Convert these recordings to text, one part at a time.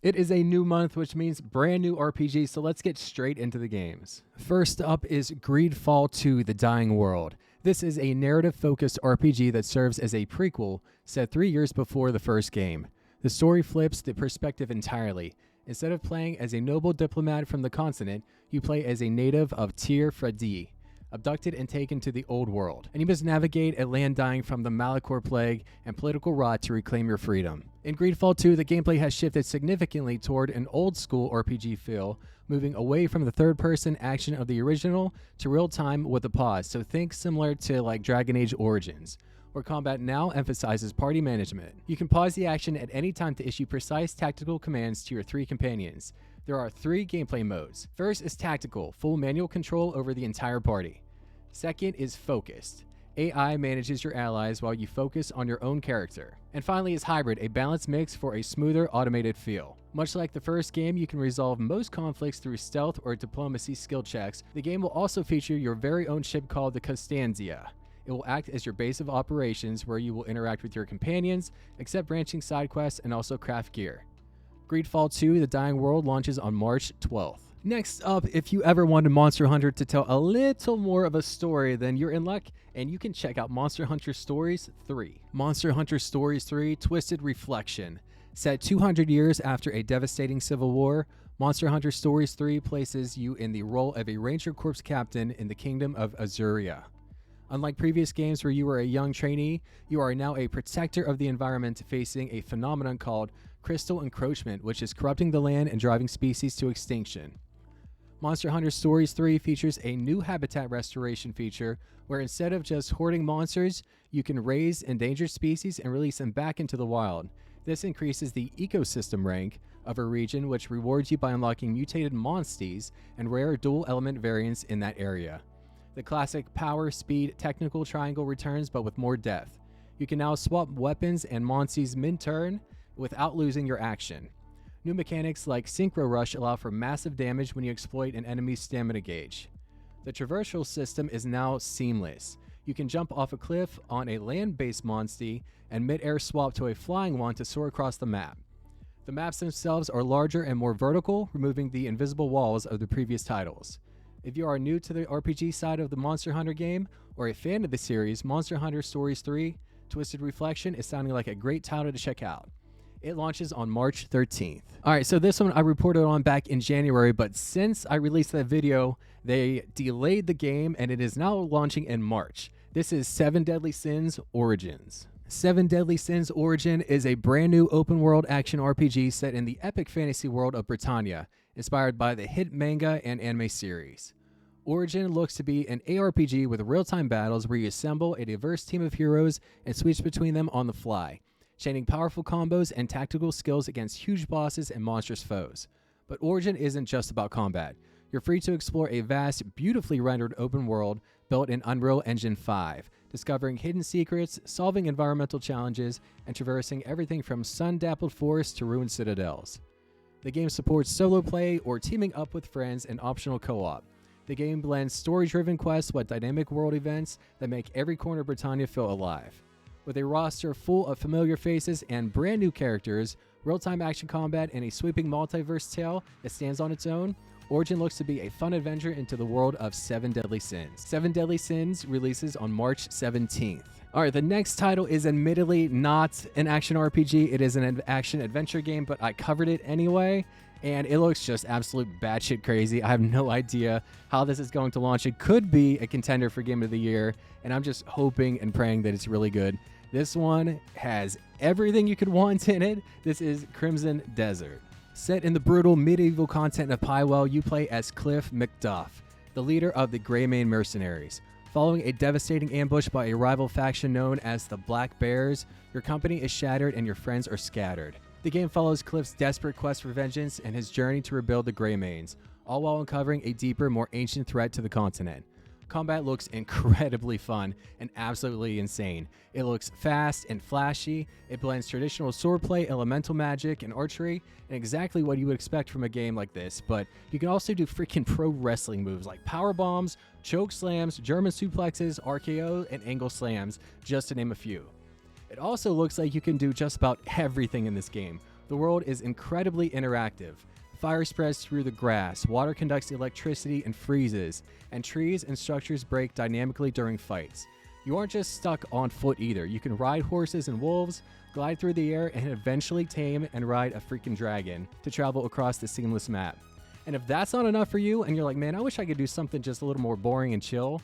It is a new month, which means brand new RPG, so let's get straight into the games. First up is GreedFall II: The Dying World. This is a narrative-focused RPG that serves as a prequel set 3 years before the first game. The story flips the perspective entirely. Instead of playing as a noble diplomat from the continent, you play as a native of Tir Fredi, abducted and taken to the old world, and you must navigate a land dying from the Malachor plague and political rot to reclaim your freedom. In GreedFall 2, the gameplay has shifted significantly toward an old-school RPG feel, moving away from the third-person action of the original to real-time with a pause, so think similar to like Dragon Age Origins, where combat now emphasizes party management. You can pause the action at any time to issue precise tactical commands to your 3 companions. There are 3 gameplay modes. First is tactical, full manual control over the entire party. Second is focused. AI manages your allies while you focus on your own character. And finally is hybrid, a balanced mix for a smoother, automated feel. Much like the first game, you can resolve most conflicts through stealth or diplomacy skill checks. The game will also feature your very own ship called the Costanzia. It will act as your base of operations where you will interact with your companions, accept branching side quests, and also craft gear. GreedFall 2: The Dying World launches on March 12th. Next up, if you ever wanted Monster Hunter to tell a little more of a story, then you're in luck, and you can check out Monster Hunter Stories 3. Monster Hunter Stories 3: Twisted Reflection. Set 200 years after a devastating civil war, Monster Hunter Stories 3 places you in the role of a Ranger Corps captain in the Kingdom of Azuria. Unlike previous games where you were a young trainee, you are now a protector of the environment facing a phenomenon called crystal encroachment, which is corrupting the land and driving species to extinction. Monster Hunter Stories 3 features a new habitat restoration feature where instead of just hoarding monsters, you can raise endangered species and release them back into the wild. This increases the ecosystem rank of a region, which rewards you by unlocking mutated monsties and rare dual element variants in that area. The classic power, speed, technical triangle returns, but with more depth. You can now swap weapons and monsties mid-turn without losing your action. New mechanics like Synchro Rush allow for massive damage when you exploit an enemy's stamina gauge. The traversal system is now seamless. You can jump off a cliff on a land-based monstie and mid-air swap to a flying one to soar across the map. The maps themselves are larger and more vertical, removing the invisible walls of the previous titles. If you are new to the RPG side of the Monster Hunter game or a fan of the series, Monster Hunter Stories 3: Twisted Reflection is sounding like a great title to check out. It launches on March 13th. Alright, so this one I reported on back in January, but since I released that video, they delayed the game and it is now launching in March. This is 7 Deadly Sins Origins. 7 Deadly Sins Origin is a brand new open world action RPG set in the epic fantasy world of Britannia, inspired by the hit manga and anime series. Origin looks to be an ARPG with real-time battles where you assemble a diverse team of heroes and switch between them on the fly, chaining powerful combos and tactical skills against huge bosses and monstrous foes. But Origin isn't just about combat. You're free to explore a vast, beautifully rendered open world built in Unreal Engine 5, discovering hidden secrets, solving environmental challenges, and traversing everything from sun-dappled forests to ruined citadels. The game supports solo play or teaming up with friends and optional co-op. The game blends story-driven quests with dynamic world events that make every corner of Britannia feel alive. With a roster full of familiar faces and brand new characters, real-time action combat, and a sweeping multiverse tale that stands on its own, Origin looks to be a fun adventure into the world of 7 Deadly Sins. 7 Deadly Sins releases on March 17th. Alright, the next title is admittedly not an action RPG. It is an action-adventure game, but I covered it anyway, and it looks just absolute batshit crazy. I have no idea how this is going to launch. It could be a contender for Game of the Year, and I'm just hoping and praying that it's really good. This one has everything you could want in it. This is Crimson Desert. Set in the brutal medieval content of Pywell, you play as Cliff Macduff, the leader of the Greymane mercenaries. Following a devastating ambush by a rival faction known as the Black Bears, your company is shattered and your friends are scattered. The game follows Cliff's desperate quest for vengeance and his journey to rebuild the Greymanes, all while uncovering a deeper, more ancient threat to the continent. Combat looks incredibly fun and absolutely insane. It looks fast and flashy. It blends traditional swordplay, elemental magic, and archery, and exactly what you would expect from a game like this. But you can also do freaking pro wrestling moves like power bombs, choke slams, German suplexes, RKO, and angle slams, just to name a few. It also looks like you can do just about everything in this game. The world is incredibly interactive. Fire spreads through the grass, water conducts electricity and freezes, and trees and structures break dynamically during fights. You aren't just stuck on foot either. You can ride horses and wolves, glide through the air, and eventually tame and ride a freaking dragon to travel across the seamless map. And if that's not enough for you, and you're like, man, I wish I could do something just a little more boring and chill,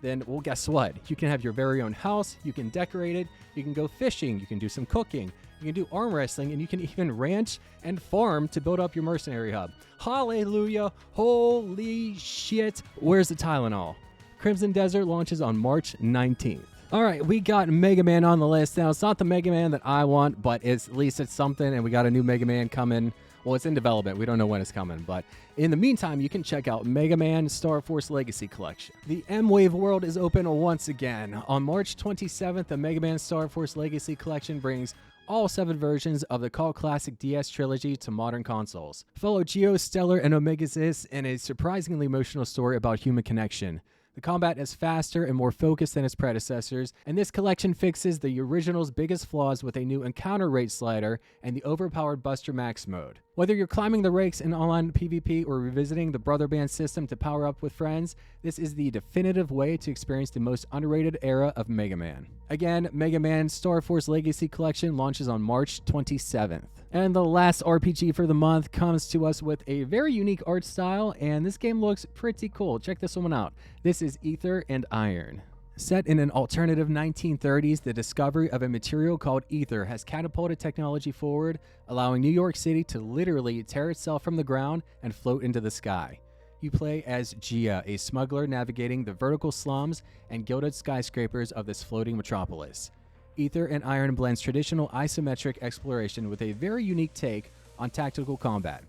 then, well, guess what? You can have your very own house, you can decorate it, you can go fishing, you can do some cooking, you can do arm wrestling, and you can even ranch and farm to build up your mercenary hub. Hallelujah! Holy shit! Where's the Tylenol? Crimson Desert launches on March 19th. All right, we got Mega Man on the list. Now, it's not the Mega Man that I want, but at least it's something, and we got a new Mega Man coming. Well, it's in development. We don't know when it's coming, but in the meantime, you can check out Mega Man Star Force Legacy Collection. The M-Wave world is open once again. On March 27th, the Mega Man Star Force Legacy Collection brings all 7 versions of the cult classic DS trilogy to modern consoles. Follow Geo, Stellar, and Omegasis in a surprisingly emotional story about human connection. The combat is faster and more focused than its predecessors, and this collection fixes the original's biggest flaws with a new encounter rate slider and the overpowered Buster Max mode. Whether you're climbing the rakes in online PvP or revisiting the Brother Band system to power up with friends, this is the definitive way to experience the most underrated era of Mega Man. Again, Mega Man Star Force Legacy Collection launches on March 27th. And the last RPG for the month comes to us with a very unique art style, and this game looks pretty cool. Check this one out. This is Aether and Iron. Set in an alternative 1930s, the discovery of a material called ether has catapulted technology forward, allowing New York City to literally tear itself from the ground and float into the sky. You play as Gia, a smuggler navigating the vertical slums and gilded skyscrapers of this floating metropolis. Aether and Iron blends traditional isometric exploration with a very unique take on tactical combat.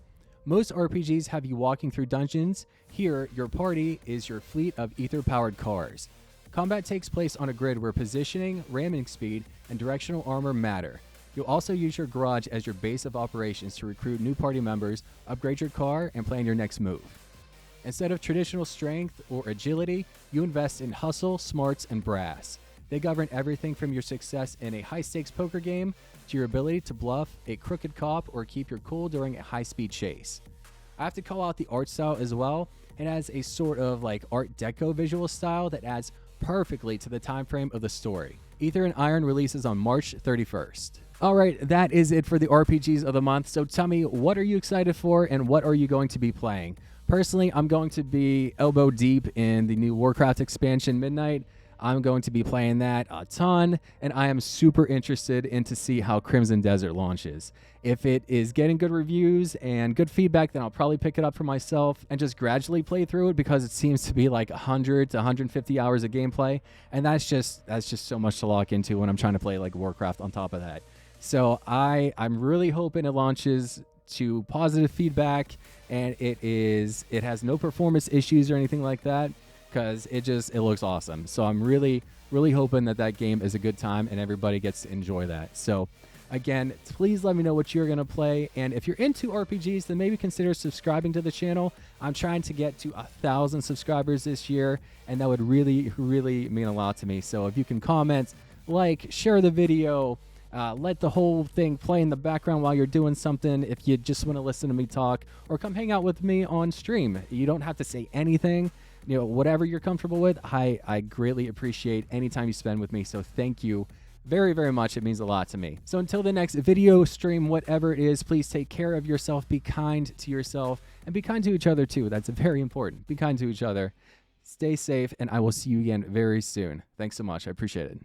Most RPGs have you walking through dungeons. Here, your party is your fleet of ether-powered cars. Combat takes place on a grid where positioning, ramming speed, and directional armor matter. You'll also use your garage as your base of operations to recruit new party members, upgrade your car, and plan your next move. Instead of traditional strength or agility, you invest in hustle, smarts, and brass. They govern everything from your success in a high-stakes poker game to your ability to bluff a crooked cop or keep your cool during a high-speed chase. I have to call out the art style as well. It has a sort of like Art Deco visual style that adds perfectly to the time frame of the story. Aether and Iron releases on March 31st. All right, that is it for the RPGs of the month. So tell me, what are you excited for and what are you going to be playing? Personally, I'm going to be elbow deep in the new Warcraft expansion Midnight. I'm going to be playing that a ton, and I am super interested in to see how Crimson Desert launches. If it is getting good reviews and good feedback, then I'll probably pick it up for myself and just gradually play through it, because it seems to be like 100 to 150 hours of gameplay, and that's just so much to lock into when I'm trying to play like Warcraft on top of that. So I'm really hoping it launches to positive feedback, and it has no performance issues or anything like that, because it looks awesome. So I'm really hoping that game is a good time and everybody gets to enjoy that. So again, please let me know what you're going to play, and if you're into RPGs, then maybe consider subscribing to the channel. I'm trying to get to 1,000 subscribers this year, and that would really mean a lot to me. So if you can comment, like, share the video, let the whole thing play in the background while you're doing something if you just want to listen to me talk, or come hang out with me on stream. You don't have to say anything. Whatever you're comfortable with, I greatly appreciate any time you spend with me. So thank you very, very much. It means a lot to me. So until the next video, stream, whatever it is, please take care of yourself. Be kind to yourself and be kind to each other too. That's very important. Be kind to each other. Stay safe, and I will see you again very soon. Thanks so much. I appreciate it.